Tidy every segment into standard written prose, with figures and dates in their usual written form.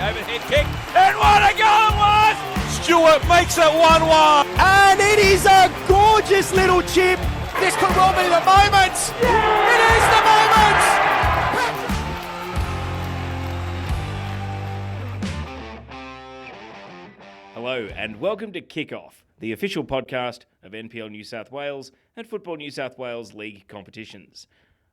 Overhead kick, and what a goal it was! Stewart makes it 1-1. And it is a gorgeous little chip. This could well be the moment. Yeah! It is the moment! Hello and welcome to Kickoff, the official podcast of NPL New South Wales and Football New South Wales League competitions.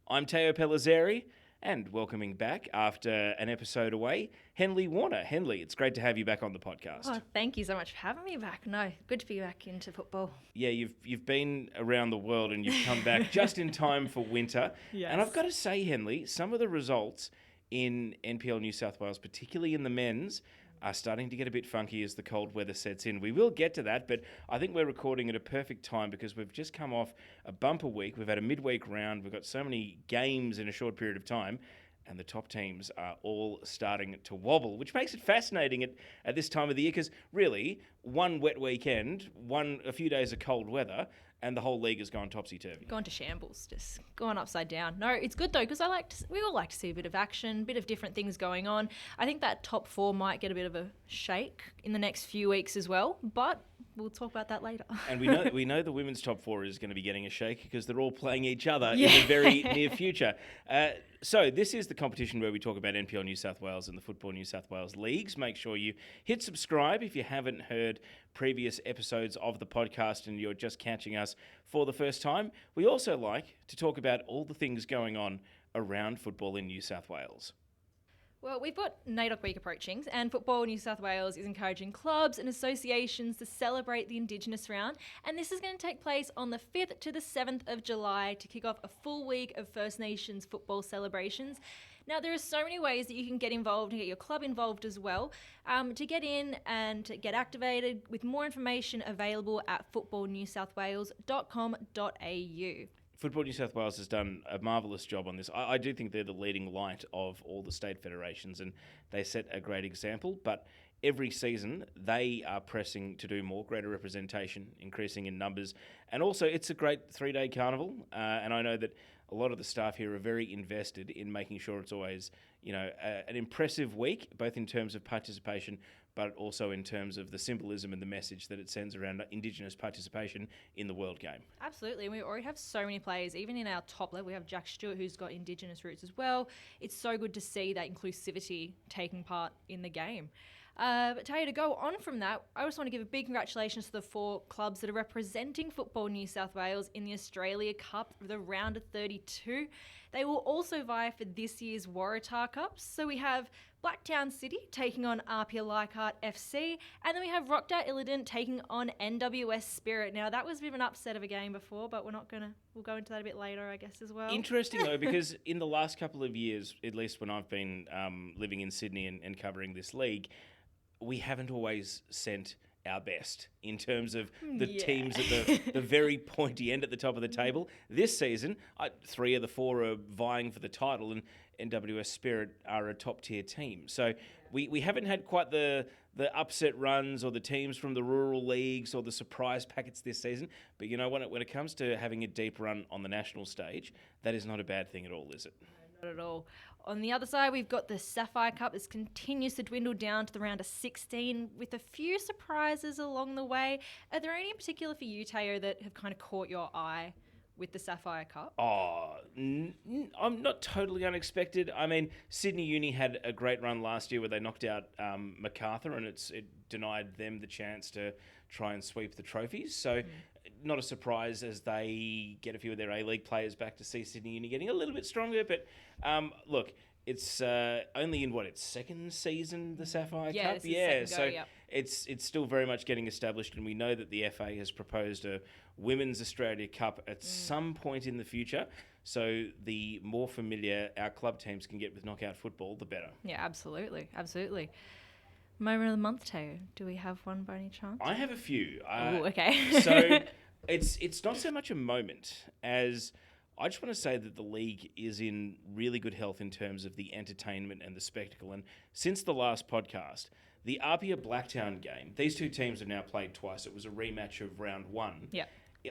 I'm Pellizzeri, and welcoming back after an episode away, Henley Warner. Henley, it's great to have you back on the podcast. Oh, thank you so much for having me back. No, good to be back into football. Yeah, you've been around the world and you've come back just in time for winter. Yes. And I've got to say, Henley, some of the results in NPL New South Wales, particularly in the men's, are starting to get a bit funky as the cold weather sets in. We will get to that, but I think we're recording at a perfect time because we've just come off a bumper week. We've had a midweek round. We've got so many games in a short period of time, and the top teams are all starting to wobble, which makes it fascinating at this time of the year because really, one wet weekend, a few days of cold weather, and the whole league has gone topsy-turvy. Gone to shambles, just gone upside down. No, it's good though, because we all like to see a bit of action, a bit of different things going on. I think that top four might get a bit of a shake in the next few weeks as well, but we'll talk about that later. And we know the women's top four is going to be getting a shake because they're all playing each other in the very near future. So this is the competition where we talk about NPL New South Wales and the Football New South Wales Leagues. Make sure you hit subscribe if you haven't heard previous episodes of the podcast and you're just catching us for the first time. We also like to talk about all the things going on around football in New South Wales. Well, we've got NAIDOC Week approaching, and Football New South Wales is encouraging clubs and associations to celebrate the Indigenous round, and this is going to take place on the 5th to the 7th of July to kick off a full week of First Nations football celebrations. Now, there are so many ways that you can get involved and get your club involved as well. To get in and to get activated, with more information available at footballnewsouthwales.com.au. Football New South Wales has done a marvellous job on this. I do think they're the leading light of all the state federations and they set a great example. But every season, they are pressing to do more, greater representation, increasing in numbers. And also, it's a great 3-day carnival. And I know that a lot of the staff here are very invested in making sure it's always, an impressive week, both in terms of participation, but also in terms of the symbolism and the message that it sends around Indigenous participation in the world game. Absolutely. We already have so many players. Even in our top level, we have Jack Stewart, who's got Indigenous roots as well. It's so good to see that inclusivity taking part in the game. But Taylor, to go on from that, I just want to give a big congratulations to the 4 clubs that are representing Football New South Wales in the Australia Cup, the round of 32. They will also vie for this year's Waratah Cups. So we have Blacktown City taking on Apia Leichhardt FC, and then we have Rockdale Illidan taking on NWS Spirit. Now, that was a bit of an upset of a game before, but we'll go into that a bit later, I guess, as well. Interesting, though, because in the last couple of years, at least when I've been living in Sydney and covering this league, we haven't always sent our best in terms of the teams at the very pointy end at the top of the table. This season, 3 of the 4 are vying for the title, and NWS Spirit are a top-tier team. So we haven't had quite the upset runs or the teams from the rural leagues or the surprise packets this season. But you know, when it comes to having a deep run on the national stage, that is not a bad thing at all, is it? Not at all. On the other side, we've got the Sapphire Cup. This continues to dwindle down to the round of 16 with a few surprises along the way. Are there any in particular for you, Teo, that have kind of caught your eye with the Sapphire Cup? I'm not totally unexpected. I mean, Sydney Uni had a great run last year where they knocked out MacArthur, and it denied them the chance to try and sweep the trophies. So not a surprise as they get a few of their A-League players back to see Sydney Uni getting a little bit stronger. But look, it's only in its second season, the Sapphire Cup? It's still very much getting established, and we know that the FA has proposed a Women's Australia Cup at some point in the future. So the more familiar our club teams can get with knockout football, the better. Yeah, absolutely. Absolutely. Moment of the month, Teo. Do we have one by any chance? I have a few. Okay. So it's not so much a moment as I just want to say that the league is in really good health in terms of the entertainment and the spectacle. And since the last podcast, the Apia Blacktown game, these two teams have now played twice. It was a rematch of round 1. Yeah.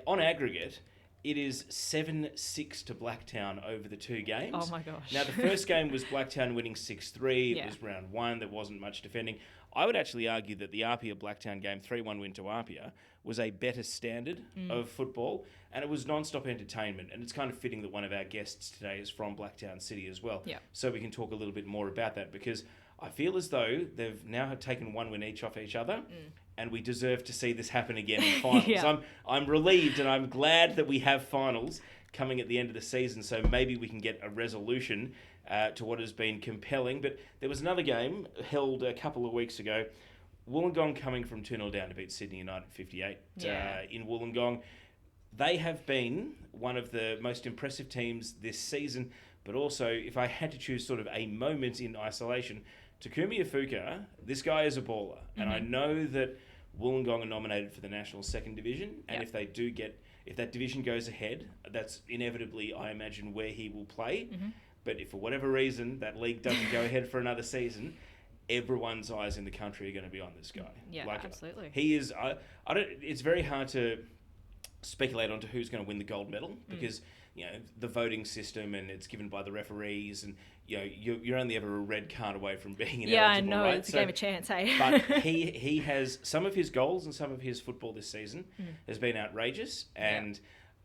On aggregate, It is 7-6 to Blacktown over the 2 games. Oh my gosh. Now, the first game was Blacktown winning 6-3. It Yeah. was round 1. There wasn't much defending. I would actually argue that the Apia-Blacktown game, 3-1 win to Apia, was a better standard of football, and it was non-stop entertainment. And it's kind of fitting that one of our guests today is from Blacktown City as well. Yeah. So we can talk a little bit more about that, because I feel as though they've now taken 1 win each off each other, and we deserve to see this happen again in finals. Yeah. I'm relieved, and I'm glad that we have finals coming at the end of the season, so maybe we can get a resolution to what has been compelling. But there was another game held a couple of weeks ago. Wollongong coming from 2-0 down to beat Sydney United 58 in Wollongong. They have been one of the most impressive teams this season, but also, if I had to choose sort of a moment in isolation, Takumi Ifuka, this guy is a baller. And I know that Wollongong are nominated for the National Second Division, and if that division goes ahead, that's inevitably, I imagine, where he will play. But if for whatever reason that league doesn't go ahead for another season, everyone's eyes in the country are going to be on this guy. Yeah, absolutely. He is. I don't. It's very hard to speculate onto who's going to win the gold medal, because the voting system, and it's given by the referees, and you're only ever a red card away from being ineligible. Yeah, I know, right? it's a game of chance, hey. But he has some of his goals and some of his football this season has been outrageous, and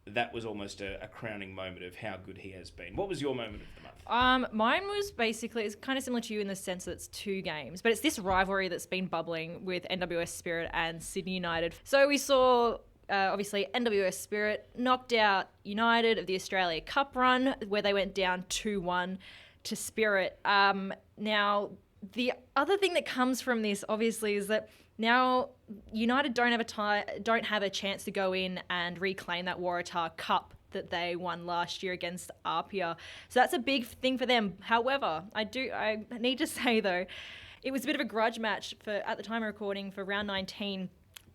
that was almost a crowning moment of how good he has been. What was your moment of the month? Mine was basically, it's kind of similar to you in the sense that it's 2 games, but it's this rivalry that's been bubbling with NWS Spirit and Sydney United. So we saw, obviously, NWS Spirit knocked out United of the Australia Cup run, where they went down 2-1 to Spirit. Now, the other thing that comes from this, obviously, is that now United don't have a chance to go in and reclaim that Waratah Cup that they won last year against Apia. So that's a big thing for them. However, I need to say, though, it was a bit of a grudge match at the time of recording for round 19.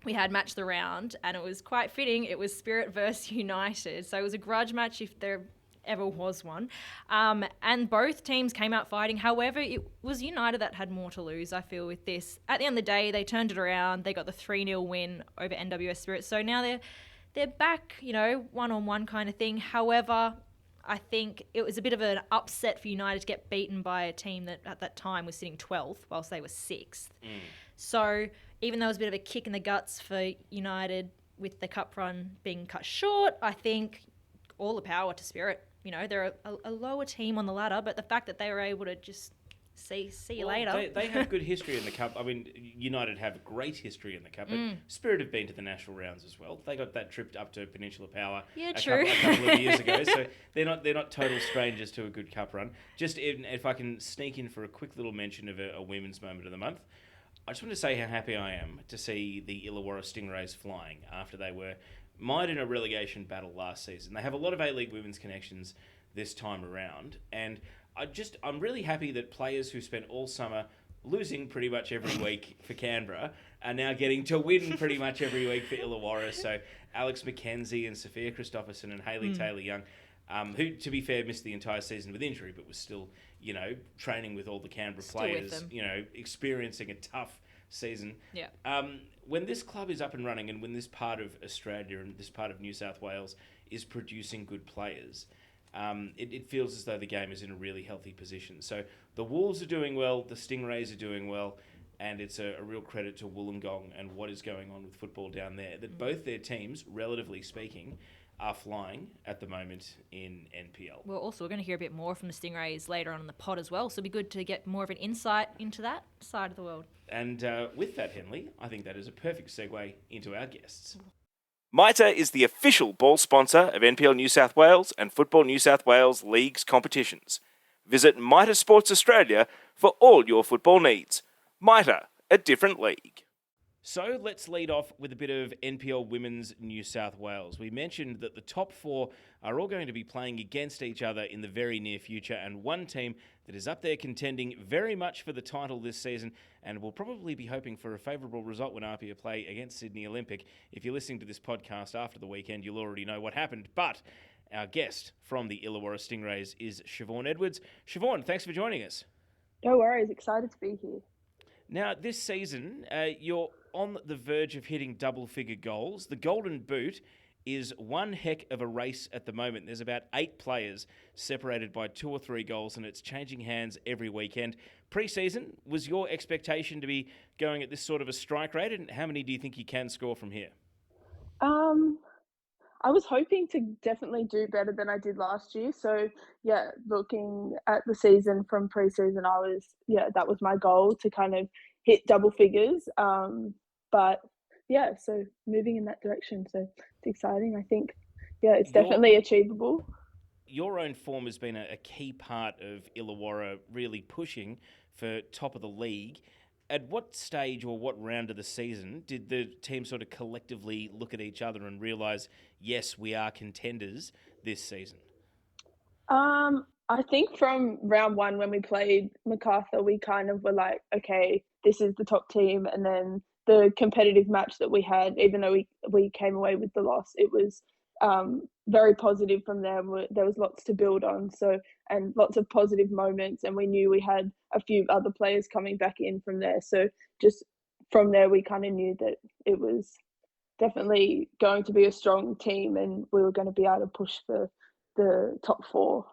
We had Match the Round, and it was quite fitting. It was Spirit versus United. So it was a grudge match if there ever was one. And both teams came out fighting. However, it was United that had more to lose, I feel, with this. At the end of the day, they turned it around. They got the 3-0 win over NWS Spirit. So now they're back, one-on-one kind of thing. However, I think it was a bit of an upset for United to get beaten by a team that at that time was sitting 12th whilst they were 6th. So even though it was a bit of a kick in the guts for United with the cup run being cut short, I think all the power to Spirit. They're a lower team on the ladder, but the fact that they were able to just see you later. They have good history in the Cup. I mean, United have great history in the Cup, but Spirit have been to the national rounds as well. They got that trip up to Peninsula Power a couple of years ago, so they're not total strangers to a good Cup run. Just if I can sneak in for a quick little mention of a women's moment of the month, I just want to say how happy I am to see the Illawarra Stingrays flying after they were mired in a relegation battle last season. They have a lot of A-League women's connections this time around, and I'm really happy that players who spent all summer losing pretty much every week for Canberra are now getting to win pretty much every week for Illawarra. So Alex McKenzie and Sophia Christopherson and Hayley Taylor-Young, who, to be fair, missed the entire season with injury, but was still, training with all the Canberra players, experiencing a tough season. Yeah. When this club is up and running, and when this part of Australia and this part of New South Wales is producing good players, it feels as though the game is in a really healthy position. So the Wolves are doing well, the Stingrays are doing well, and it's a real credit to Wollongong and what is going on with football down there, that both their teams, relatively speaking, are flying at the moment in NPL. Well, also, we're going to hear a bit more from the Stingrays later on in the pod as well, so it'd be good to get more of an insight into that side of the world. And with that, Henley, I think that is a perfect segue into our guests. MITA is the official ball sponsor of NPL New South Wales and Football New South Wales Leagues competitions. Visit MITA Sports Australia for all your football needs. MITA, a different league. So let's lead off with a bit of NPL Women's New South Wales. We mentioned that the top 4 are all going to be playing against each other in the very near future, and one team that is up there contending very much for the title this season and will probably be hoping for a favourable result when Apia play against Sydney Olympic. If you're listening to this podcast after the weekend, you'll already know what happened, but our guest from the Illawarra Stingrays is Siobhan Edwards. Siobhan, thanks for joining us. No worries, excited to be here. Now, this season, you're on the verge of hitting double-figure goals. The Golden Boot is one heck of a race at the moment. There's about 8 players separated by 2 or 3 goals, and it's changing hands every weekend. Pre-season, was your expectation to be going at this sort of a strike rate, and how many do you think you can score from here? I was hoping to definitely do better than I did last year. So yeah, looking at the season from pre-season, that was my goal, to kind of hit double figures. But yeah, so moving in that direction. So it's exciting. I think, yeah, it's definitely achievable. Your own form has been a key part of Illawarra really pushing for top of the league. At what stage or what round of the season did the team sort of collectively look at each other and realise, yes, we are contenders this season? I think from round 1 when we played MacArthur, we kind of were like, okay, this is the top team. And then the competitive match that we had, even though we came away with the loss, it was very positive from there. There was lots to build on, and lots of positive moments, and we knew we had a few other players coming back in from there. So just from there, we kind of knew that it was definitely going to be a strong team, and we were going to be able to push for the top 4.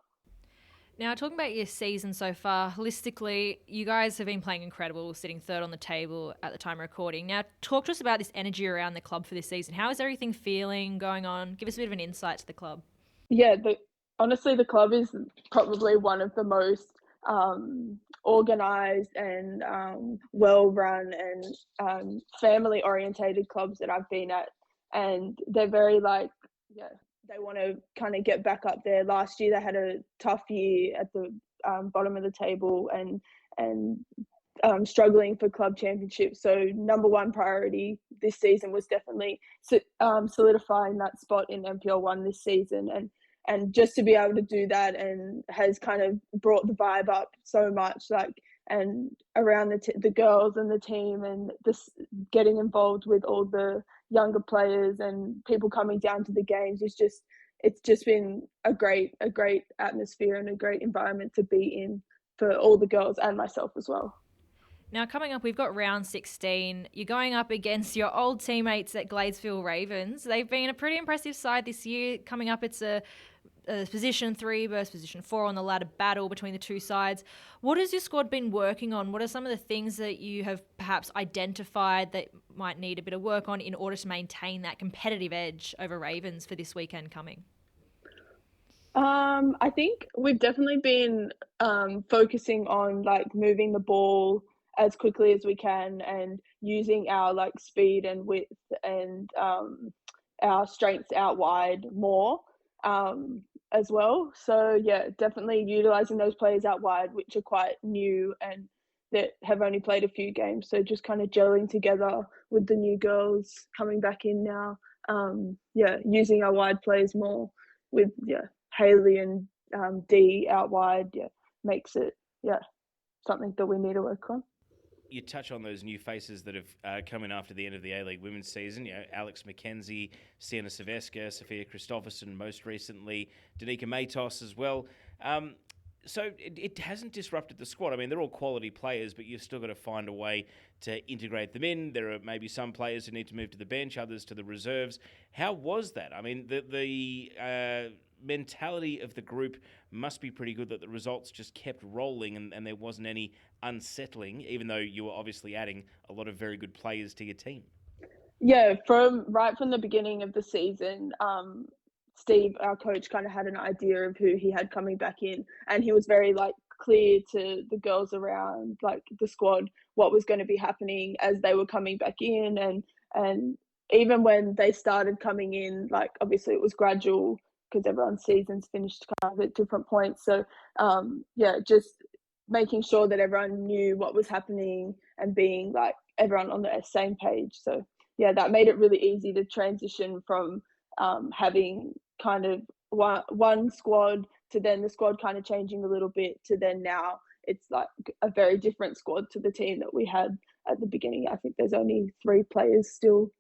Now, talking about your season so far, holistically, you guys have been playing incredible, sitting 3rd on the table at the time of recording. Now, talk to us about this energy around the club for this season. How is everything feeling, going on? Give us a bit of an insight to the club. Yeah, honestly, the club is probably one of the most organised and well-run and family-orientated clubs that I've been at. And they're very they want to kind of get back up there. Last year they had a tough year at the bottom of the table and struggling for club championships. So number 1 priority this season was definitely solidifying that spot in NPL 1 this season, and just to be able to do that, and has kind of brought the vibe up so much, and around the girls and the team, and this getting involved with all the younger players and people coming down to the games it's just been a great atmosphere and a great environment to be in for all the girls and myself as well. Now, coming up, we've got round 16. You're going up against your old teammates at Gladesville Ravens. They've been a pretty impressive side this year. Coming up, it's a position 3 versus position 4 on the ladder battle between the two sides. What has your squad been working on? What are some of the things that you have perhaps identified that might need a bit of work on in order to maintain that competitive edge over Ravens for this weekend coming? I think we've definitely been focusing on moving the ball as quickly as we can, and using our speed and width and our strengths out wide more as well. So yeah, definitely utilising those players out wide, which are quite new and that have only played a few games. So just kind of gelling together with the new girls coming back in now. Using our wide players more with Haley and Dee out wide, makes it something that we need to work on. You touch on those new faces that have come in after the end of the A-League women's season. Alex McKenzie, Sienna Silvesca, Sophia Christopherson, most recently, Danica Matos as well. So it hasn't disrupted the squad. I mean, they're all quality players, but you've still got to find a way to integrate them in. There are maybe some players who need to move to the bench, others to the reserves. How was that? I mean, the mentality of the group must be pretty good, that the results just kept rolling and there wasn't any unsettling, even though you were obviously adding a lot of very good players to your team. Yeah, from the beginning of the season, Steve, our coach, kind of had an idea of who he had coming back in, and he was very clear to the girls around the squad what was going to be happening as they were coming back in, and even when they started coming in, obviously it was gradual because everyone's seasons finished kind of at different points. So just making sure that everyone knew what was happening and being everyone on the same page. So yeah, that made it really easy to transition from having kind of one squad to then the squad kind of changing a little bit to then now it's a very different squad to the team that we had at the beginning. I think there's only 3 players still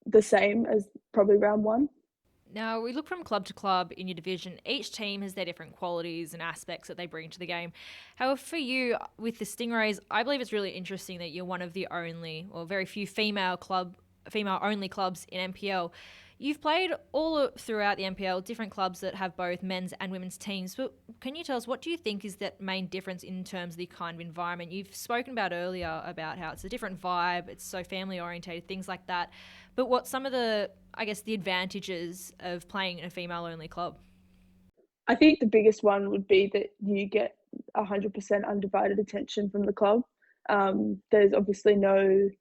the same as probably round 1. Now, we look from club to club in your division. Each team has their different qualities and aspects that they bring to the game. However, for you, with the Stingrays, I believe it's really interesting that you're one of the only, or very few female-only clubs in NPL. You've played throughout the NPL, different clubs that have both men's and women's teams. But can you tell us, what do you think is that main difference in terms of the kind of environment? You've spoken about earlier about how it's a different vibe, it's so family orientated, things like that. But what some of the, I guess, the advantages of playing in a female only club? I think the biggest one would be that you get 100% undivided attention from the club. There's obviously no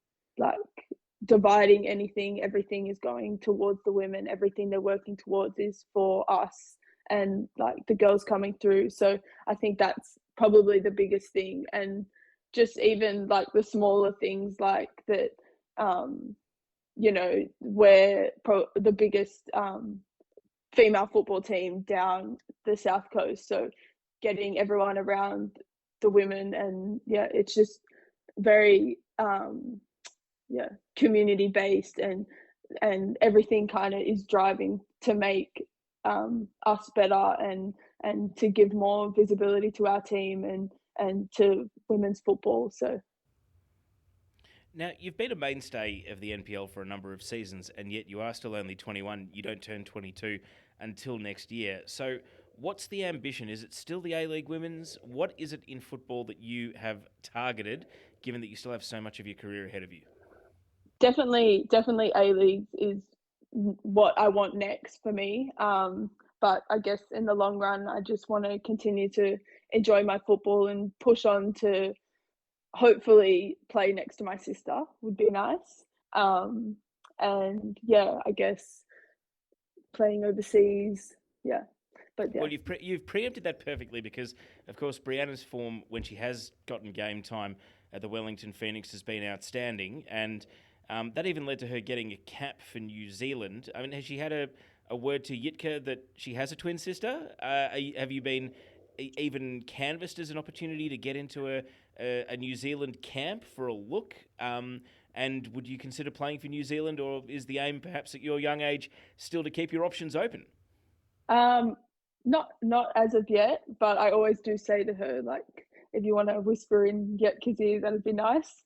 dividing anything. Everything is going towards the women. Everything they're working towards is for us and the girls coming through. So I think that's probably the biggest thing. And just even the smaller things like that, we're the biggest female football team down the South Coast. So getting everyone around the women, and it's just very community based, and everything kind of is driving to make us better and to give more visibility to our team and to women's football. So now, you've been a mainstay of the NPL for a number of seasons, and yet you are still only 21. You don't turn 22 until next year. So what's the ambition? Is it still the A-League Women's? What is it in football that you have targeted, given that you still have so much of your career ahead of you? Definitely A-League is what I want next for me. But I guess in the long run, I just want to continue to enjoy my football and push on to hopefully play next to my sister would be nice. And I guess playing overseas, But Well, you've preempted that perfectly because, of course, Brianna's form when she has gotten game time at the Wellington Phoenix has been outstanding, and that even led to her getting a cap for New Zealand. I mean, has she had a word to Yitka that she has a twin sister? Have you been even canvassed as an opportunity to get into a New Zealand camp for a look? And would you consider playing for New Zealand, or is the aim perhaps at your young age still to keep your options open? Not as of yet, but I always do say to her, if you want to whisper in Yetka's ear, that'd be nice.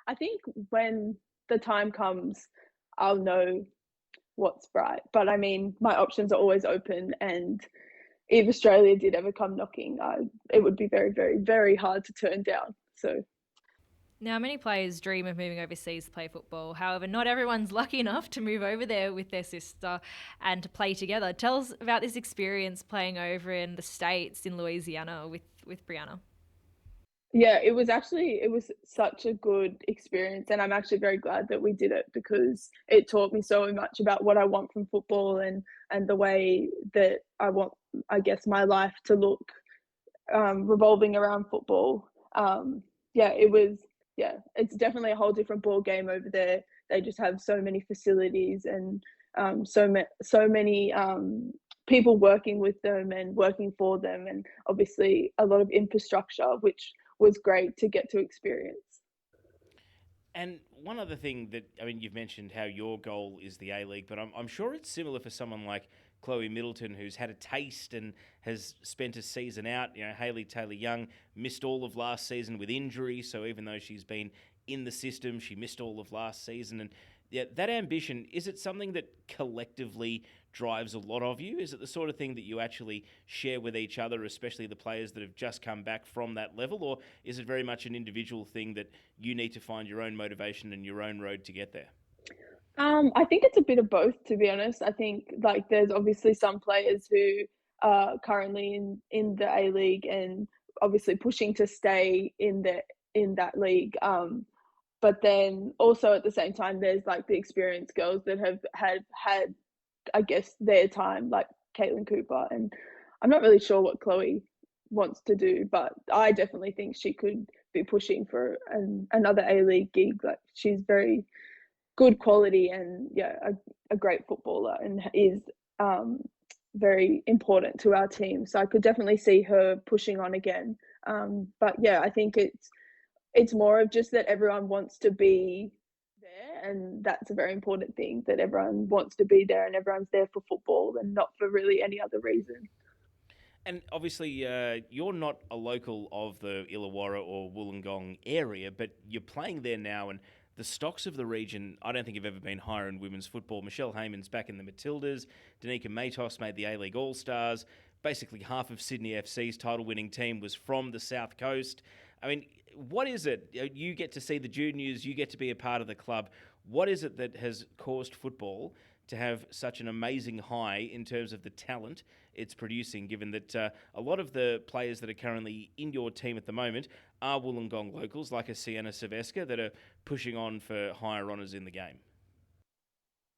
I think when the time comes, I'll know what's right. But I mean, my options are always open, and if Australia did ever come knocking, it would be very, very, very hard to turn down. So. Now, many players dream of moving overseas to play football. However, not everyone's lucky enough to move over there with their sister and to play together. Tell us about this experience playing over in the States, in Louisiana, with Brianna. Yeah, it was such a good experience, and I'm actually very glad that we did it because it taught me so much about what I want from football and the way that I want, I guess, my life to look revolving around football. It's definitely a whole different ball game over there. They just have so many facilities and so many people working with them and working for them, and obviously a lot of infrastructure, which was great to get to experience. And one other thing that, I mean, you've mentioned how your goal is the A-League, but I'm sure it's similar for someone like Chloe Middleton, who's had a taste and has spent a season out. You know, Hayley Taylor-Young missed all of last season with injury, so even though she's been in the system, she missed all of last season. And that ambition, is it something that collectively drives a lot of you? Is it the sort of thing that you actually share with each other, especially the players that have just come back from that level? Or is it very much an individual thing that you need to find your own motivation and your own road to get there? I think it's a bit of both, to be honest. I think there's obviously some players who are currently in the A-League and obviously pushing to stay in that league. But then also at the same time, there's the experienced girls that have had, I guess, their time, like Caitlin Cooper. And I'm not really sure what Chloe wants to do, but I definitely think she could be pushing for another A-League gig. She's very good quality and a great footballer, and is very important to our team. So I could definitely see her pushing on again. But I think it's more of just that everyone wants to be there, and that's a very important thing, that everyone wants to be there and everyone's there for football and not for really any other reason. And obviously, you're not a local of the Illawarra or Wollongong area, but you're playing there now, and the stocks of the region, I don't think have ever been higher in women's football. Michelle Heyman's back in the Matildas. Danica Matos made the A-League All-Stars. Basically, half of Sydney FC's title-winning team was from the South Coast. I mean, what is it? You get to see the juniors, you get to be a part of the club. What is it that has caused football to have such an amazing high in terms of the talent it's producing, given that a lot of the players that are currently in your team at the moment are Wollongong locals, like a Sienna Saveska, that are pushing on for higher honours in the game?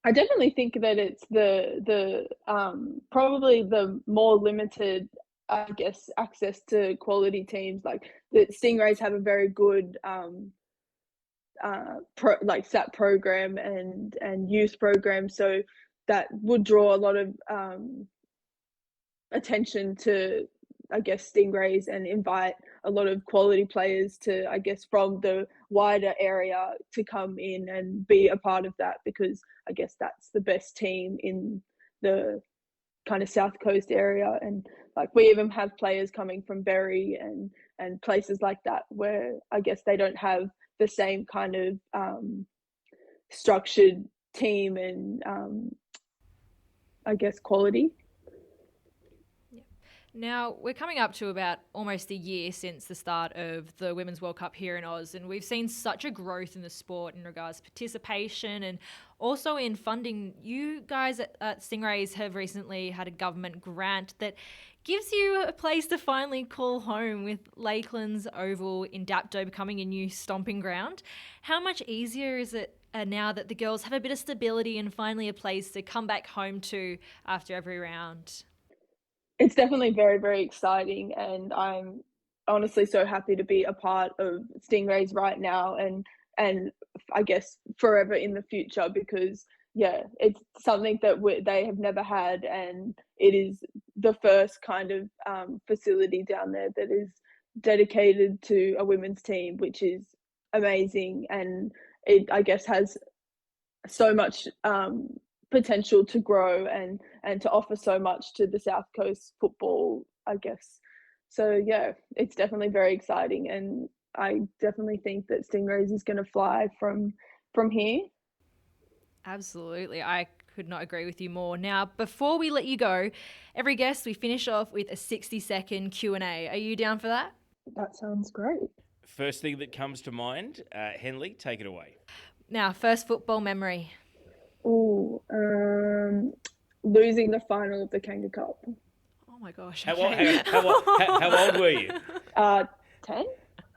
I definitely think that it's the probably the more limited, I guess, access to quality teams. Like the Stingrays have a very good SAP program and youth program, so that would draw a lot of attention to, I guess, Stingrays, and invite a lot of quality players to, I guess, from the wider area to come in and be a part of that, because I guess that's the best team in the kind of South Coast area. And like we even have players coming from Berry and places like that, where I guess they don't have the same kind of structured team and I guess quality. Now, we're coming up to about almost a year since the start of the Women's World Cup here in Oz, and we've seen such a growth in the sport in regards to participation and also in funding. You guys at Stingrays have recently had a government grant that gives you a place to finally call home, with Lakeland's Oval in Dapto becoming a new stomping ground. How much easier is it now that the girls have a bit of stability and finally a place to come back home to after every round? It's definitely very, very exciting, and I'm honestly so happy to be a part of Stingrays right now and I guess forever in the future, because it's something that they have never had, and it is the first kind of facility down there that is dedicated to a women's team, which is amazing, and it, I guess, has so much potential to grow and to offer so much to the South Coast football, I guess. So it's definitely very exciting, and I definitely think that Stingrays is going to fly from here. Absolutely. I could not agree with you more. Now, before we let you go, every guest we finish off with a 60-second Q&A. Are you down for that? That sounds great. First thing that comes to mind, Henley, take it away. Now, first football memory. Losing the final of the Kangaroo Cup. Oh my gosh. How old were you? 10.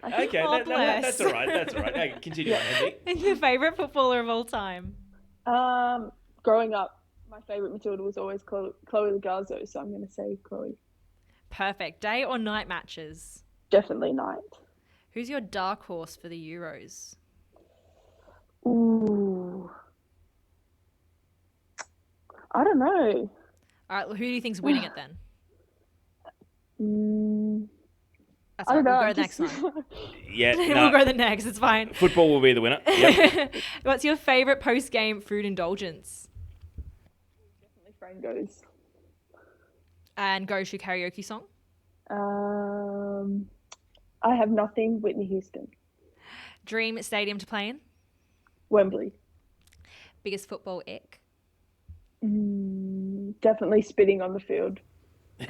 Okay, Oh, that's all right. That's all right. Okay, continue on, Henley. Your favourite footballer of all time? Growing up, my favourite Matilda was always Chloe Lagazzo, so I'm going to say Chloe. Perfect. Day or night matches? Definitely night. Who's your dark horse for the Euros? Ooh. I don't know. All right, well, who do you think's winning it then? That's I all don't right. know. We'll go to the next one. Yeah, We'll go to the next. It's fine. Football will be the winner. Yep. What's your favourite post-game food indulgence? Definitely Frangos. And go-to karaoke song? I Have Nothing, Whitney Houston. Dream stadium to play in? Wembley. Biggest football ick? Definitely spitting on the field.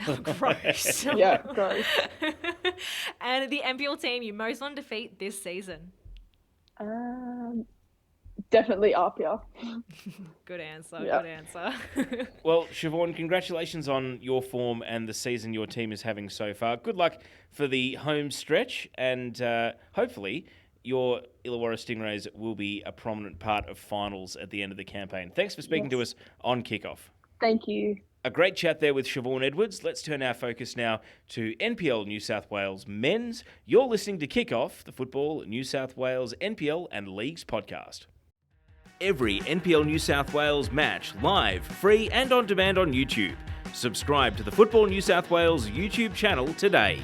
Oh, gross. Yeah, gross. And the NPL team you most want to defeat this season? Definitely Apia. Good answer. Yeah. Good answer. Well, Siobhan, congratulations on your form and the season your team is having so far. Good luck for the home stretch, and hopefully your Illawarra Stingrays will be a prominent part of finals at the end of the campaign. Thanks for speaking to us on Kickoff. Thank you. A great chat there with Siobhan Edwards. Let's turn our focus now to NPL New South Wales men's. You're listening to Kickoff, the Football New South Wales NPL and Leagues podcast. Every NPL New South Wales match live, free and on demand on YouTube. Subscribe to the Football New South Wales YouTube channel today.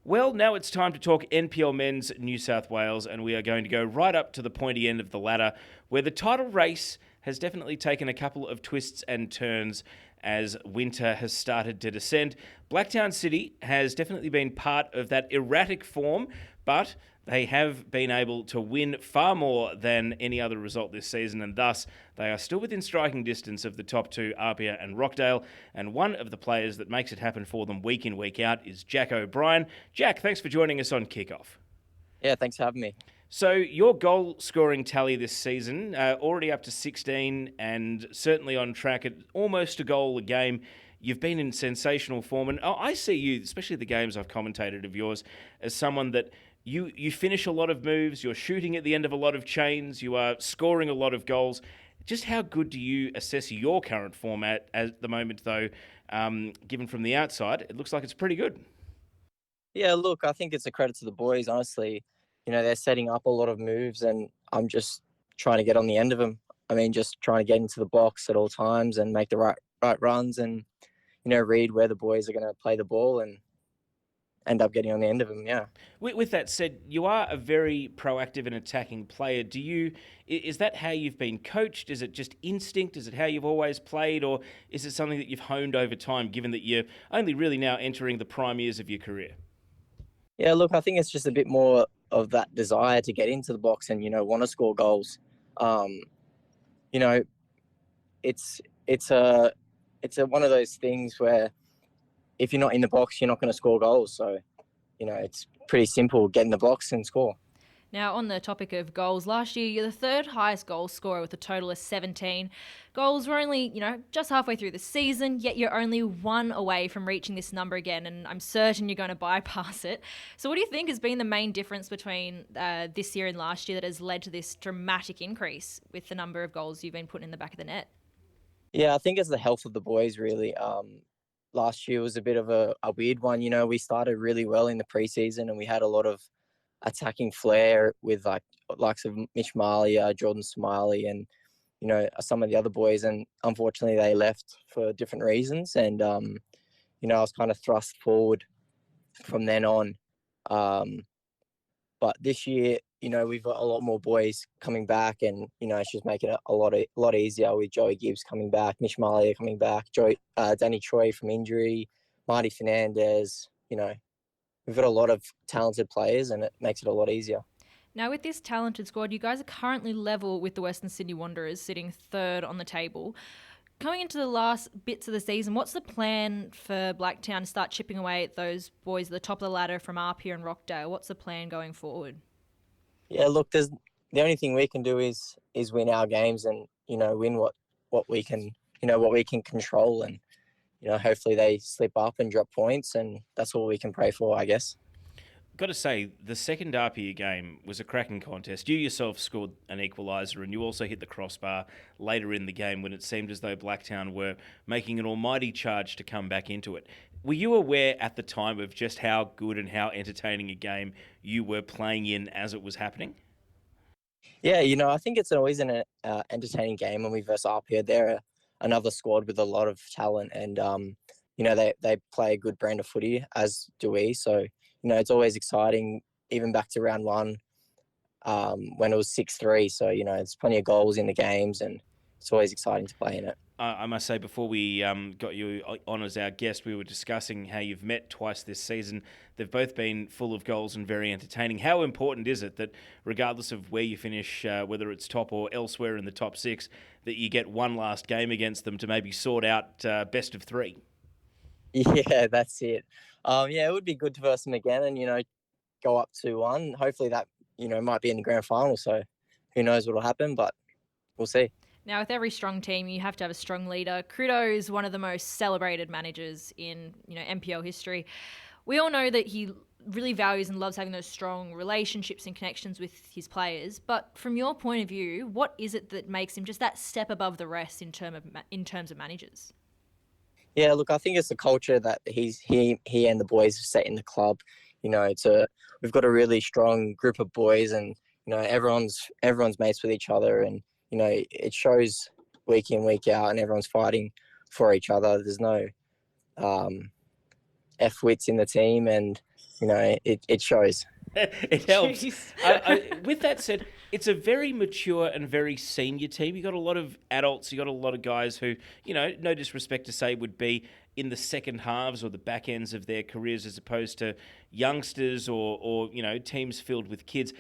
Well, now it's time to talk NPL Men's New South Wales, and we are going to go right up to the pointy end of the ladder, where the title race has definitely taken a couple of twists and turns, as winter has started to descend. Blacktown City has definitely been part of that erratic form, but they have been able to win far more than any other result this season, and thus they are still within striking distance of the top two, Apia and Rockdale. And one of the players that makes it happen for them week in, week out is Jak O'Brien. Jak, thanks for joining us on Kickoff. Yeah, thanks for having me. So your goal-scoring tally this season, already up to 16 and certainly on track at almost a goal a game. You've been in sensational form, and I see you, especially the games I've commentated of yours, as someone that you finish a lot of moves, you're shooting at the end of a lot of chains, you are scoring a lot of goals. Just how good do you assess your current form at the moment, though, given from the outside? It looks like it's pretty good. Yeah, look, I think it's a credit to the boys, honestly. You know, they're setting up a lot of moves, and I'm just trying to get on the end of them. I mean, just trying to get into the box at all times and make the right runs and, you know, read where the boys are going to play the ball and end up getting on the end of them, yeah. With that said, you are a very proactive and attacking player. Is that how you've been coached? Is it just instinct? Is it how you've always played? Or is it something that you've honed over time, given that you're only really now entering the prime years of your career? Yeah, look, I think it's just a bit more of that desire to get into the box and, you know, want to score goals. You know, it's one of those things where if you're not in the box, you're not going to score goals. So, you know, it's pretty simple. Get in the box and score. Now, on the topic of goals, last year you're the third highest goal scorer with a total of 17 goals. We're only, just halfway through the season, yet you're only one away from reaching this number again, and I'm certain you're going to bypass it. So what do you think has been the main difference between this year and last year that has led to this dramatic increase with the number of goals you've been putting in the back of the net? Yeah, I think it's the health of the boys, really. Last year was a bit of a weird one. You know, we started really well in the preseason and we had a lot of attacking flair with likes of Mitch Marley, Jordan Smiley, and you know some of the other boys. And unfortunately, they left for different reasons. And you know, I was kind of thrust forward from then on. But this year, you know, we've got a lot more boys coming back, and you know, it's just making it a lot easier with Joey Gibbs coming back, Mitch Marley coming back, Danny Troy from injury, Marty Fernandez. You know, we've got a lot of talented players, and it makes it a lot easier. Now, with this talented squad, you guys are currently level with the Western Sydney Wanderers, sitting third on the table. Coming into the last bits of the season, what's the plan for Blacktown to start chipping away at those boys at the top of the ladder from Apia and Rockdale? What's the plan going forward? Yeah, look, the only thing we can do is win our games and, you know, win what we can, you know, what we can control, and, you know, hopefully they slip up and drop points, and that's all we can pray for, I guess. Got to say, the second Apia game was a cracking contest. You yourself scored an equaliser, and you also hit the crossbar later in the game when it seemed as though Blacktown were making an almighty charge to come back into it. Were you aware at the time of just how good and how entertaining a game you were playing in as it was happening? Yeah, you know, I think it's always an entertaining game when we verse Apia. They're another squad with a lot of talent, and, you know, they play a good brand of footy, as do we. So, you know, it's always exciting, even back to round one when it was 6-3. So, you know, there's plenty of goals in the games, and it's always exciting to play in it. I must say, before we got you on as our guest, we were discussing how you've met twice this season. They've both been full of goals and very entertaining. How important is it that, regardless of where you finish, whether it's top or elsewhere in the top six, that you get one last game against them to maybe sort out best of three? Yeah, that's it. Yeah, it would be good to verse them again and, you know, go up 2-1. Hopefully that, you know, might be in the grand final. So who knows what will happen, but we'll see. Now, with every strong team, you have to have a strong leader. Crudo is one of the most celebrated managers in, NPL history. We all know that he really values and loves having those strong relationships and connections with his players. But from your point of view, what is it that makes him just that step above the rest in terms of managers? Yeah, look, I think it's the culture that he and the boys have set in the club. You know, we've got a really strong group of boys, and you know, everyone's mates with each other, and you know, it shows week in, week out, and everyone's fighting for each other. There's no F-wits in the team, and you know, it shows. It helps. With that said, it's a very mature and very senior team. You got a lot of adults. You got a lot of guys who, no disrespect to say, would be in the second halves or the back ends of their careers, as opposed to youngsters or teams filled with kids.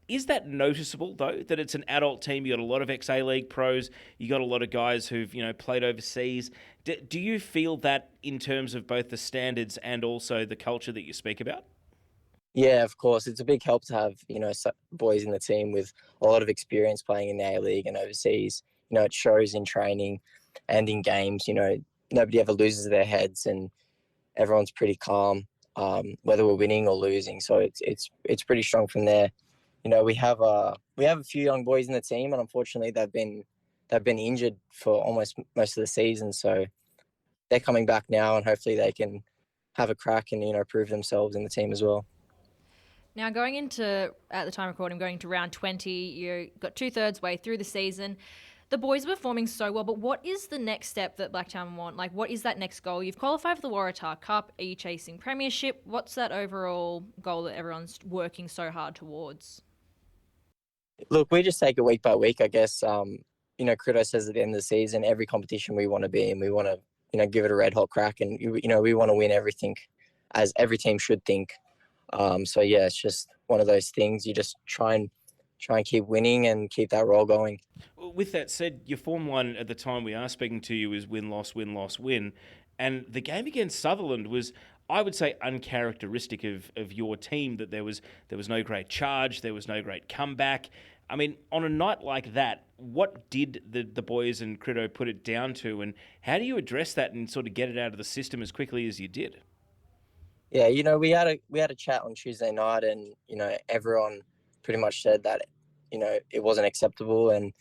Is that noticeable, though, that it's an adult team? You got a lot of ex-A League pros. You got a lot of guys who've played overseas. Do you feel that in terms of both the standards and also the culture that you speak about? Yeah, of course. It's a big help to have, boys in the team with a lot of experience playing in the A-League and overseas. It shows in training and in games. Nobody ever loses their heads and everyone's pretty calm, whether we're winning or losing. So it's pretty strong from there. We have a few young boys in the team, and unfortunately they've been injured for almost most of the season. So they're coming back now, and hopefully they can have a crack and prove themselves in the team as well. Now, going into, at the time of recording, going to round 20, you got 2/3 way through the season. The boys are performing so well, but what is the next step that Blacktown want? Like, what is that next goal? You've qualified for the Waratah Cup. Are you chasing premiership? What's that overall goal that everyone's working so hard towards? Look, we just take it week by week, I guess. Crito says at the end of the season, every competition we want to be in, we want to, give it a red hot crack, and we want to win everything, as every team should think. So yeah, it's just one of those things. You just try and keep winning and keep that roll going. With that said, your form line at the time we are speaking to you is win, loss, win, loss, win. And the game against Sutherland was, I would say, uncharacteristic of your team, that there was no great charge, there was no great comeback. I mean, on a night like that, what did the boys and Crito put it down to, and how do you address that and sort of get it out of the system as quickly as you did? Yeah, we had a chat on Tuesday night, and everyone pretty much said that it wasn't acceptable, and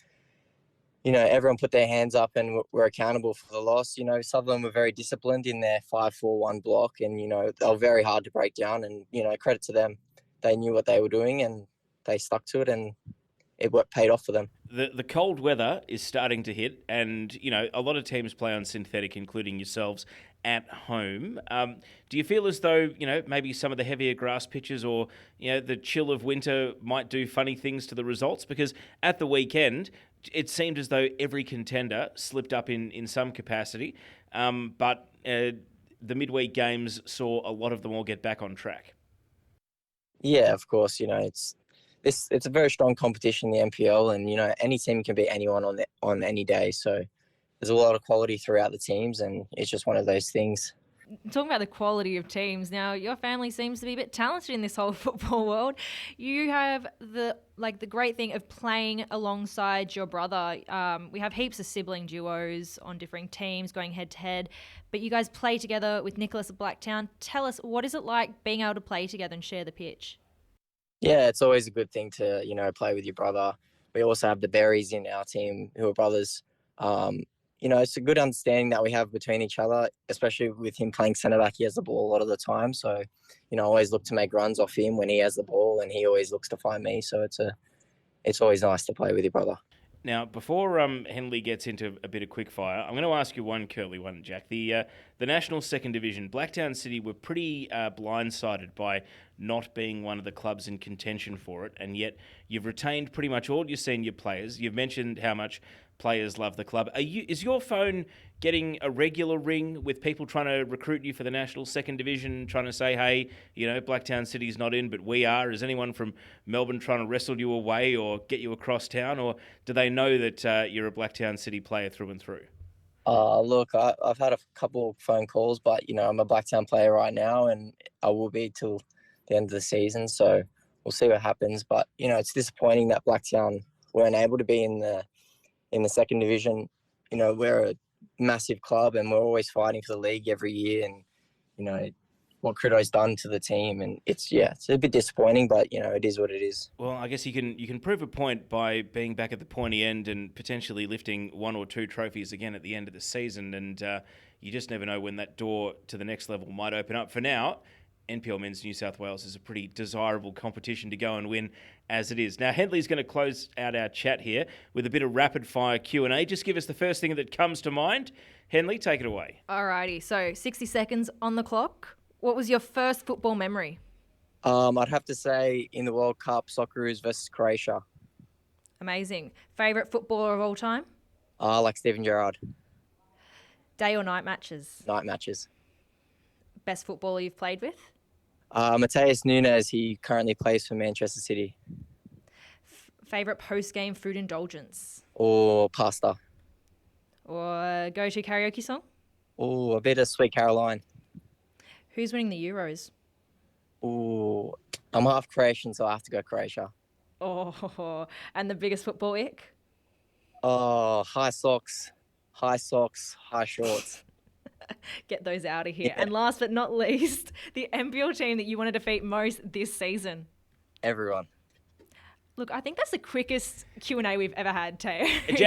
everyone put their hands up and were accountable for the loss. Sutherland were very disciplined in their 5-4-1 block, and they were very hard to break down, and credit to them. They knew what they were doing and they stuck to it, and it paid off for them. The cold weather is starting to hit, and a lot of teams play on synthetic, including yourselves, at home. Do you feel as though maybe some of the heavier grass pitches or the chill of winter might do funny things to the results? Because at the weekend, it seemed as though every contender slipped up in some capacity, but the midweek games saw a lot of them all get back on track. Yeah, of course. It's a very strong competition, the NPL, and any team can beat anyone on any day. So there's a lot of quality throughout the teams, and it's just one of those things. Talking about the quality of teams, now your family seems to be a bit talented in this whole football world. You have the great thing of playing alongside your brother. We have heaps of sibling duos on different teams going head to head, but you guys play together with Nicholas at Blacktown. Tell us, what is it like being able to play together and share the pitch? Yeah, it's always a good thing to, play with your brother. We also have the Berries in our team who are brothers. It's a good understanding that we have between each other, especially with him playing centre back. He has the ball a lot of the time. So, I always look to make runs off him when he has the ball, and he always looks to find me. So it's always nice to play with your brother. Now, before Henley gets into a bit of quickfire, I'm going to ask you one curly one, Jack. The National Second Division, Blacktown City were pretty blindsided by not being one of the clubs in contention for it, and yet you've retained pretty much all your senior players. You've mentioned how much players love the club. Is your phone getting a regular ring with people trying to recruit you for the National Second Division, trying to say, hey, Blacktown City's not in, but we are? Is anyone from Melbourne trying to wrestle you away or get you across town, or do they know that you're a Blacktown City player through and through? Look, I've had a couple of phone calls, but, I'm a Blacktown player right now, and I will be till the end of the season, so we'll see what happens. But, it's disappointing that Blacktown weren't able to be in the second division. We're a massive club, and we're always fighting for the league every year, and, what Crito's done to the team, and it's a bit disappointing, but it is what it is. Well, I guess you can prove a point by being back at the pointy end and potentially lifting 1 or 2 trophies again at the end of the season, and you just never know when that door to the next level might open up. For now, NPL Men's New South Wales is a pretty desirable competition to go and win as it is. Now, Henley's going to close out our chat here with a bit of rapid-fire Q&A. Just give us the first thing that comes to mind. Henley, take it away. Alrighty, so 60 seconds on the clock. What was your first football memory? I'd have to say in the World Cup, Socceroos versus Croatia. Amazing. Favourite footballer of all time? I like Steven Gerrard. Day or night matches? Night matches. Best footballer you've played with? Mateus Nunes, he currently plays for Manchester City. Favourite post-game food indulgence? Or pasta. Or go-to karaoke song? Or a bit of Sweet Caroline. Who's winning the Euros? Or I'm half Croatian, so I have to go Croatia. Oh, and the biggest football ick? Oh, high socks, high shorts. Get those out of here. Yeah. And last but not least, the NPL team that you want to defeat most this season. Everyone. Look, I think that's the quickest Q&A we've ever had, Teo.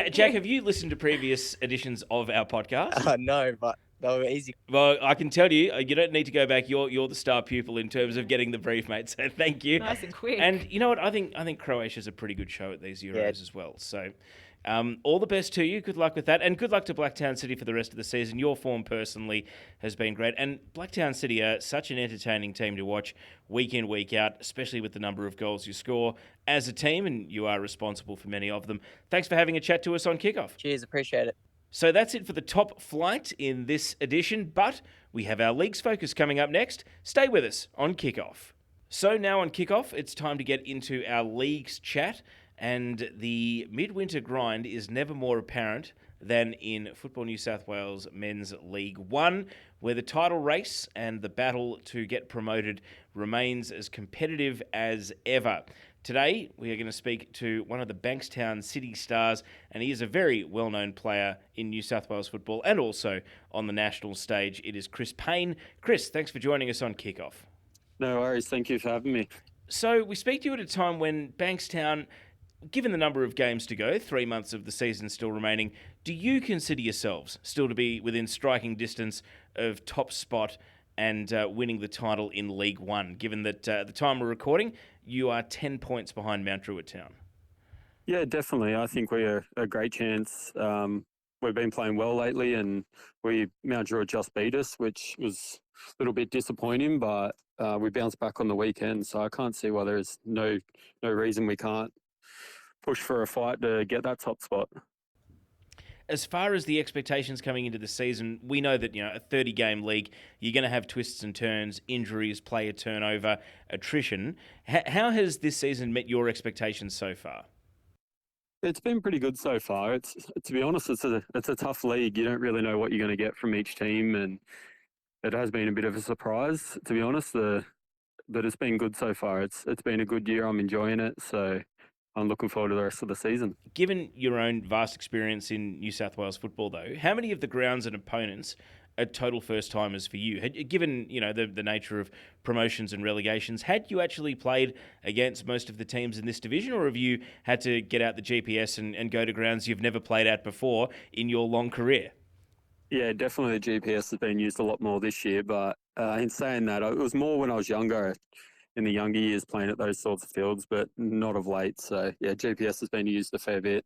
Jack, have you listened to previous editions of our podcast? No, but they were easy. Well, I can tell you, you don't need to go back. You're the star pupil in terms of getting the brief, mate. So thank you. Nice and quick. And you know what? I think Croatia's a pretty good show at these Euros as well. So all the best to you. Good luck with that. And good luck to Blacktown City for the rest of the season. Your form personally has been great. And Blacktown City are such an entertaining team to watch week in, week out, especially with the number of goals you score as a team, and you are responsible for many of them. Thanks for having a chat to us on Kickoff. Cheers, appreciate it. So that's it for the top flight in this edition, but we have our Leagues Focus coming up next. Stay with us on Kickoff. So now on Kickoff, it's time to get into our Leagues chat, and the midwinter grind is never more apparent than in Football New South Wales Men's League One, where the title race and the battle to get promoted remains as competitive as ever. Today, we are going to speak to one of the Bankstown City stars, and he is a very well-known player in New South Wales football and also on the national stage. It is Chris Payne. Chris, thanks for joining us on Kickoff. No worries. Thank you for having me. So we speak to you at a time when Bankstown, given the number of games to go, 3 months of the season still remaining, do you consider yourselves still to be within striking distance of top spot and winning the title in League One, given that at the time we're recording, you are 10 points behind Mount Druitt Town? Yeah, definitely. I think we're a great chance. We've been playing well lately, and Mount Druitt just beat us, which was a little bit disappointing, but we bounced back on the weekend, so I can't see why there's no reason we can't push for a fight to get that top spot. As far as the expectations coming into the season, we know that, a 30-game league, you're going to have twists and turns, injuries, player turnover, attrition. How has this season met your expectations so far? It's been pretty good so far. To be honest, it's a tough league. You don't really know what you're going to get from each team, and it has been a bit of a surprise, to be honest. But it's been good so far. It's been a good year. I'm enjoying it, so I'm looking forward to the rest of the season. Given your own vast experience in New South Wales football, though, how many of the grounds and opponents are total first-timers for you? Given, the nature of promotions and relegations, had you actually played against most of the teams in this division, or have you had to get out the GPS and go to grounds you've never played at before in your long career? Yeah, definitely the GPS has been used a lot more this year, but in saying that, it was more when I was younger, in the younger years, playing at those sorts of fields, but not of late. So, yeah, GPS has been used a fair bit.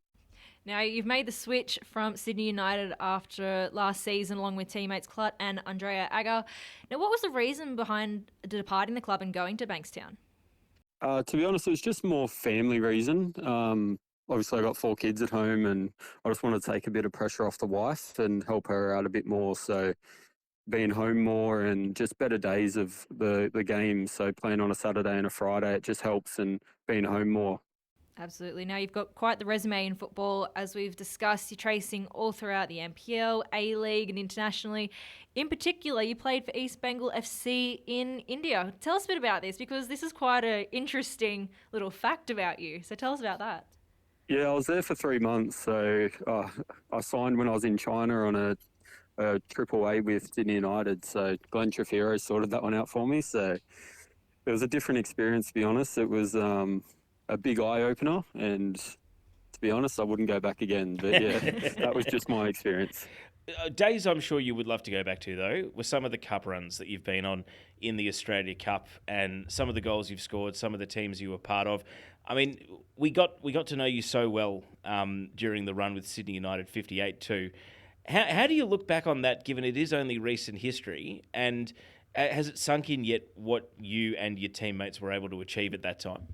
Now, you've made the switch from Sydney United after last season, along with teammates Clut and Andrea Agger. Now, what was the reason behind departing the club and going to Bankstown? To be honest, it was just more family reason. Obviously, I got 4 kids at home, and I just wanted to take a bit of pressure off the wife and help her out a bit more. So, being home more and just better days of the game. So playing on a Saturday and a Friday, it just helps, and being home more. Absolutely. Now, you've got quite the resume in football. As we've discussed, you're tracing all throughout the NPL, A-League and internationally. In particular, you played for East Bengal FC in India. Tell us a bit about this, because this is quite an interesting little fact about you. So tell us about that. Yeah, I was there for 3 months. So I signed when I was in China on a AAA with Sydney United, so Glenn Trefiro sorted that one out for me. So it was a different experience, to be honest. It was a big eye-opener, and to be honest, I wouldn't go back again. But yeah, that was just my experience. Days I'm sure you would love to go back to, though, were some of the cup runs that you've been on in the Australia Cup, and some of the goals you've scored, some of the teams you were part of. I mean, we got to know you so well during the run with Sydney United 58-2. How do you look back on that, given it is only recent history, and has it sunk in yet what you and your teammates were able to achieve at that time?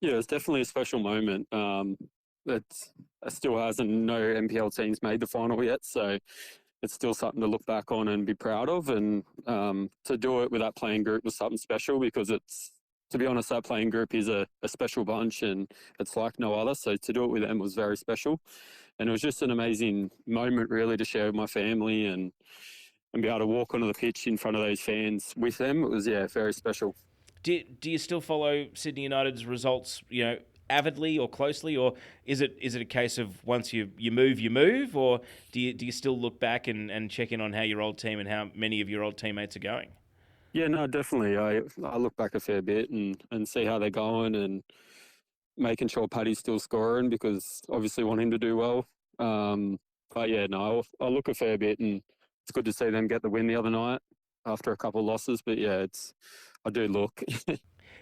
Yeah, it's definitely a special moment. It still hasn't, no NPL teams made the final yet, so it's still something to look back on and be proud of. And to do it with that playing group was something special because it's, to be honest, that playing group is a special bunch and it's like no other. So to do it with them was very special. And it was just an amazing moment really to share with my family and be able to walk onto the pitch in front of those fans with them. It was, yeah, very special. Do you still follow Sydney United's results, avidly or closely, or is it a case of once you move, or do you still look back and check in on how your old team and how many of your old teammates are going? Yeah, no, definitely. I look back a fair bit and see how they're going and making sure Paddy's still scoring because obviously want him to do well. But yeah, no, I look a fair bit and it's good to see them get the win the other night after a couple of losses. But yeah, I do look.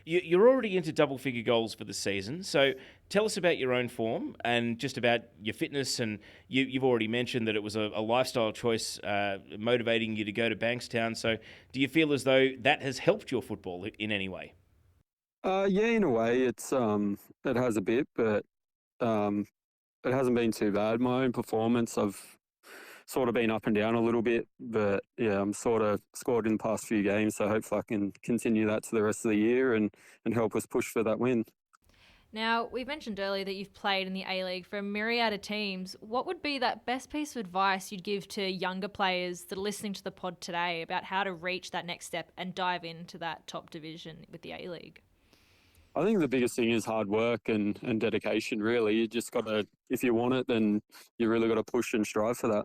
You're already into double-figure goals for the season, so tell us about your own form and just about your fitness. And you've already mentioned that it was a lifestyle choice motivating you to go to Bankstown. So do you feel as though that has helped your football in any way? Yeah, in a way, it has a bit, but it hasn't been too bad. My own performance, I've sort of been up and down a little bit, but yeah, I'm sort of scored in the past few games, so hopefully I can continue that to the rest of the year and help us push for that win. Now, we've mentioned earlier that you've played in the A-League for a myriad of teams. What would be that best piece of advice you'd give to younger players that are listening to the pod today about how to reach that next step and dive into that top division with the A-League? I think the biggest thing is hard work and dedication, really. You just got to, if you want it, then you really got to push and strive for that.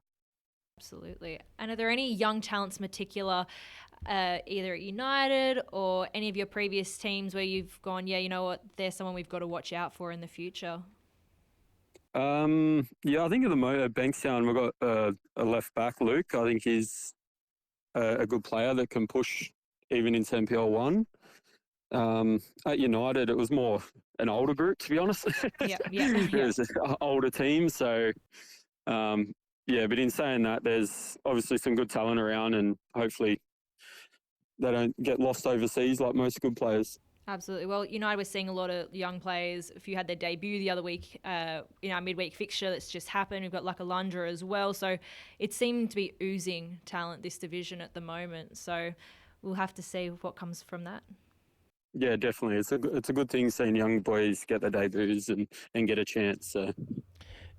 Absolutely. And are there any young talents in particular, either at United or any of your previous teams where you've gone, yeah, you know what, there's someone we've got to watch out for in the future? Yeah, I think at the moment at Bankstown we've got a left back, Luke. I think he's a good player that can push even into NPL 1. At United, it was more an older group, to be honest. Yeah. It was an older team, so yeah. But in saying that, there's obviously some good talent around, and hopefully they don't get lost overseas like most good players. Absolutely. Well, United was seeing a lot of young players. A few had their debut the other week in our midweek fixture that's just happened. We've got Lukalundra as well. So it seemed to be oozing talent, this division at the moment. So we'll have to see what comes from that. Yeah, definitely. It's a good thing seeing young boys get their debuts and get a chance. So.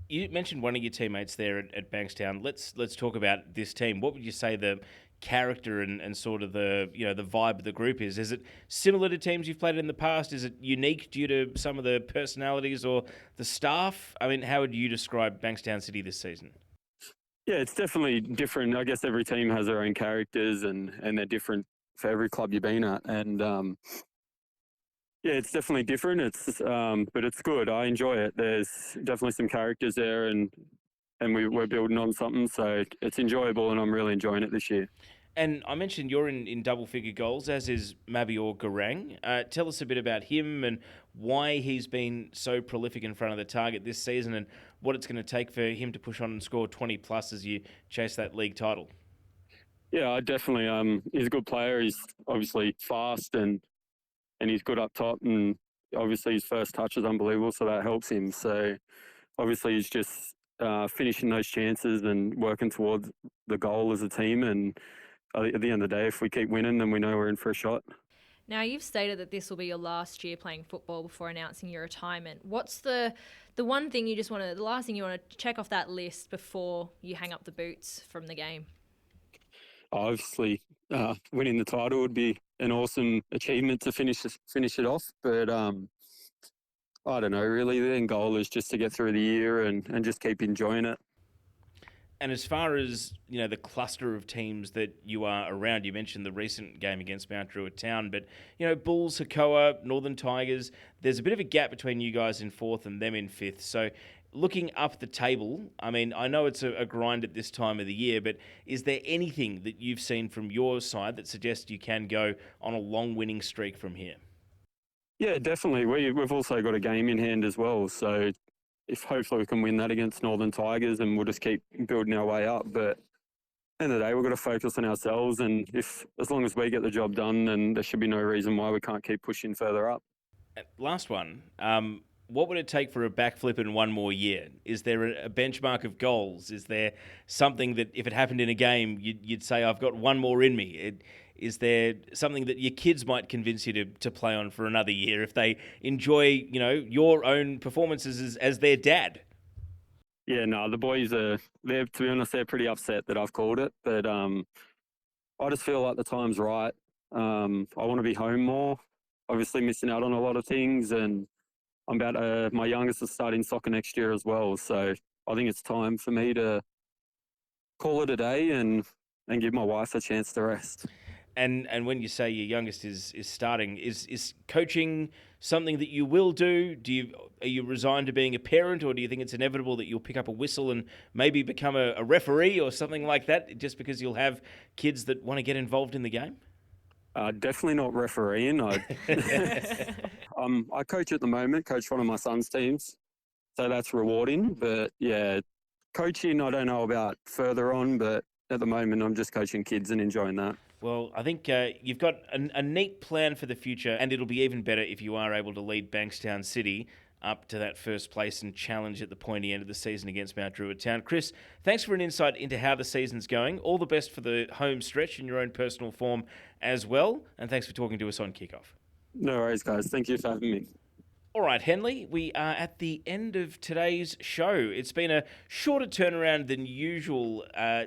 You mentioned one of your teammates there at Bankstown. Let's talk about this team. What would you say the character and sort of the the vibe of the group is? Is it similar to teams you've played in the past? Is it unique due to some of the personalities or the staff? I mean, how would you describe Bankstown City this season? Yeah, it's definitely different. I guess every team has their own characters and they're different for every club you've been at. And yeah, it's definitely different. But it's good. I enjoy it. There's definitely some characters there, and we're building on something. So it's enjoyable, and I'm really enjoying it this year. And I mentioned you're in double-figure goals, as is Mabior Garang. Tell us a bit about him and why he's been so prolific in front of the target this season, and what it's going to take for him to push on and score 20+ as you chase that league title. Yeah, I definitely. He's a good player. He's obviously fast and he's good up top, and obviously his first touch is unbelievable, so that helps him. So obviously he's just finishing those chances and working towards the goal as a team. And at the end of the day, if we keep winning, then we know we're in for a shot. Now, you've stated that this will be your last year playing football before announcing your retirement. What's the one thing the last thing you want to check off that list before you hang up the boots from the game? Obviously, winning the title would be an awesome achievement to finish it off. But I don't know, really. The end goal is just to get through the year and just keep enjoying it. And as far as the cluster of teams that you are around, you mentioned the recent game against Mount Druitt Town, but Bulls, Hakoah, Northern Tigers. There's a bit of a gap between you guys in 4th and them in 5th. So looking up the table, I mean, I know it's a grind at this time of the year, but is there anything that you've seen from your side that suggests you can go on a long winning streak from here? Yeah, definitely. We've also got a game in hand as well. So if hopefully we can win that against Northern Tigers, and we'll just keep building our way up. But at the end of the day, we've got to focus on ourselves. And as long as we get the job done, then there should be no reason why we can't keep pushing further up. Last one. What would it take for a backflip in one more year? Is there a benchmark of goals? Is there something that if it happened in a game, you'd say, I've got one more in me? Is there something that your kids might convince you to play on for another year if they enjoy, your own performances as their dad? Yeah, no, the boys to be honest, they're pretty upset that I've called it. But I just feel like the time's right. I want to be home more. Obviously missing out on a lot of things, and I'm about my youngest is starting soccer next year as well. So I think it's time for me to call it a day and give my wife a chance to rest. And when you say your youngest is starting, is coaching something that you will do? Are you resigned to being a parent, or do you think it's inevitable that you'll pick up a whistle and maybe become a referee or something like that, just because you'll have kids that want to get involved in the game? Definitely not refereeing. I coach at the moment, coach one of my son's teams, so that's rewarding. But yeah, coaching, I don't know about further on, but at the moment I'm just coaching kids and enjoying that. Well, I think you've got a neat plan for the future, and it'll be even better if you are able to lead Bankstown City up to that first place and challenge at the pointy end of the season against Mount Druitt Town. Chris, thanks for an insight into how the season's going. All the best for the home stretch in your own personal form as well, and thanks for talking to us on Kickoff. No worries, guys. Thank you for having me. All right, Henley, we are at the end of today's show. It's been a shorter turnaround than usual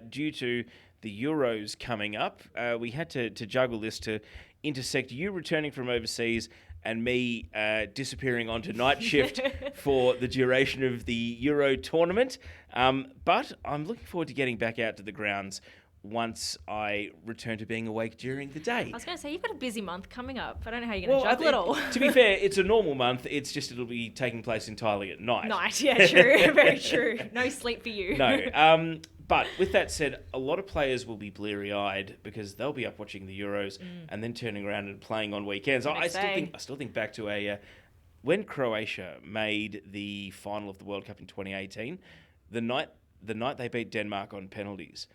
due to the Euros coming up. We had to juggle this to intersect you returning from overseas and me disappearing onto night shift for the duration of the Euro tournament. But I'm looking forward to getting back out to the grounds once I return to being awake during the day. I was going to say, you've got a busy month coming up. I don't know how you're going to juggle it all. To be fair, it's a normal month. It's just it'll be taking place entirely at night. Night, yeah, true. Very true. No sleep for you. No. But with that said, a lot of players will be bleary-eyed because they'll be up watching the Euros and then turning around and playing on weekends. I still think back to when Croatia made the final of the World Cup in 2018, the night they beat Denmark on penalties.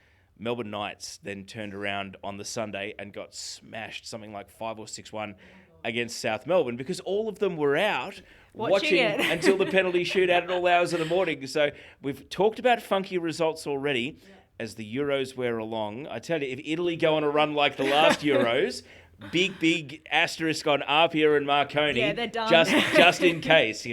Melbourne Knights then turned around on the Sunday and got smashed, something like 5 or 6-1 against South Melbourne, because all of them were out watching until the penalty shootout at all hours of the morning. So we've talked about funky results already as the Euros wear along. I tell you, if Italy go on a run like the last Euros, big asterisk on Apia and Marconi. Yeah, they're done. Just in case,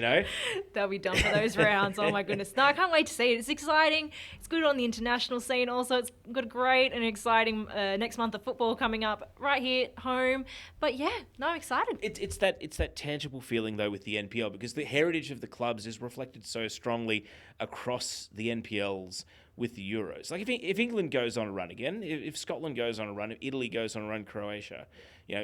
They'll be done for those rounds. Oh my goodness. No, I can't wait to see it. It's exciting. It's good on the international scene. Also, it's got a great and exciting next month of football coming up right here at home. But yeah, no, excited. It's that tangible feeling though with the NPL, because the heritage of the clubs is reflected so strongly across the NPLs with the Euros. Like if England goes on a run again, if Scotland goes on a run, if Italy goes on a run, Croatia,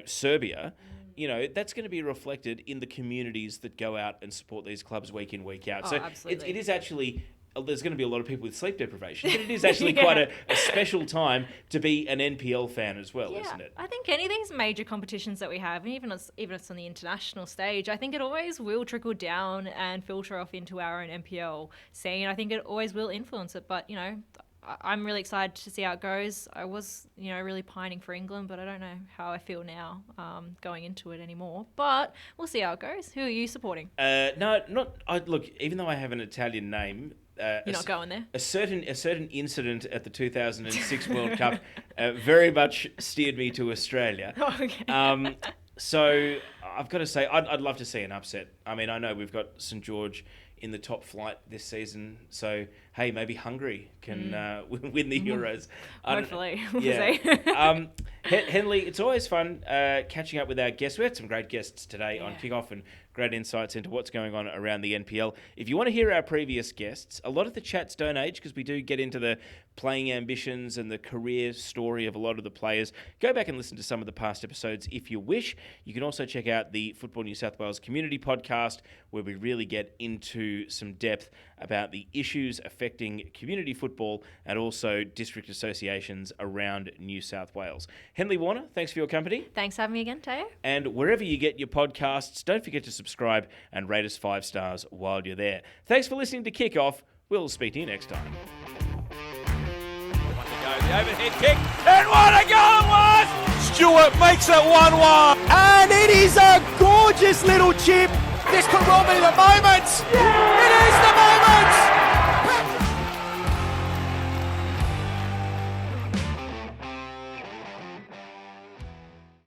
Serbia, that's going to be reflected in the communities that go out and support these clubs week in, week out. So absolutely. It is actually, there's going to be a lot of people with sleep deprivation, but it is actually quite a special time to be an NPL fan as well, isn't it? I think any of these major competitions that we have, even if it's on the international stage, I think it always will trickle down and filter off into our own NPL scene. I think it always will influence it, but, I'm really excited to see how it goes. I was, really pining for England, but I don't know how I feel now going into it anymore. But we'll see how it goes. Who are you supporting? Look, even though I have an Italian name, you're not going there. A certain incident at the 2006 World Cup very much steered me to Australia. Okay. So I've got to say, I'd love to see an upset. I mean, I know we've got St George in the top flight this season, so hey, maybe Hungary can win the Euros. Hopefully. Yeah. Henley, it's always fun catching up with our guests. We had some great guests today on Kickoff and great insights into what's going on around the NPL. If you want to hear our previous guests, a lot of the chats don't age because we do get into the playing ambitions and the career story of a lot of the players. Go back and listen to some of the past episodes if you wish. You can also check out the Football New South Wales Community Podcast, where we really get into some depth about the issues affecting community football and also district associations around New South Wales. Henley Warner, thanks for your company. Thanks for having me again, Teo. And wherever you get your podcasts, don't forget to subscribe and rate us 5 stars while you're there. Thanks for listening to Kickoff. We'll speak to you next time. The overhead kick, and what a goal it was! Stewart makes it 1-1. And it is a gorgeous little chip. This could well be the moment. It is the moment.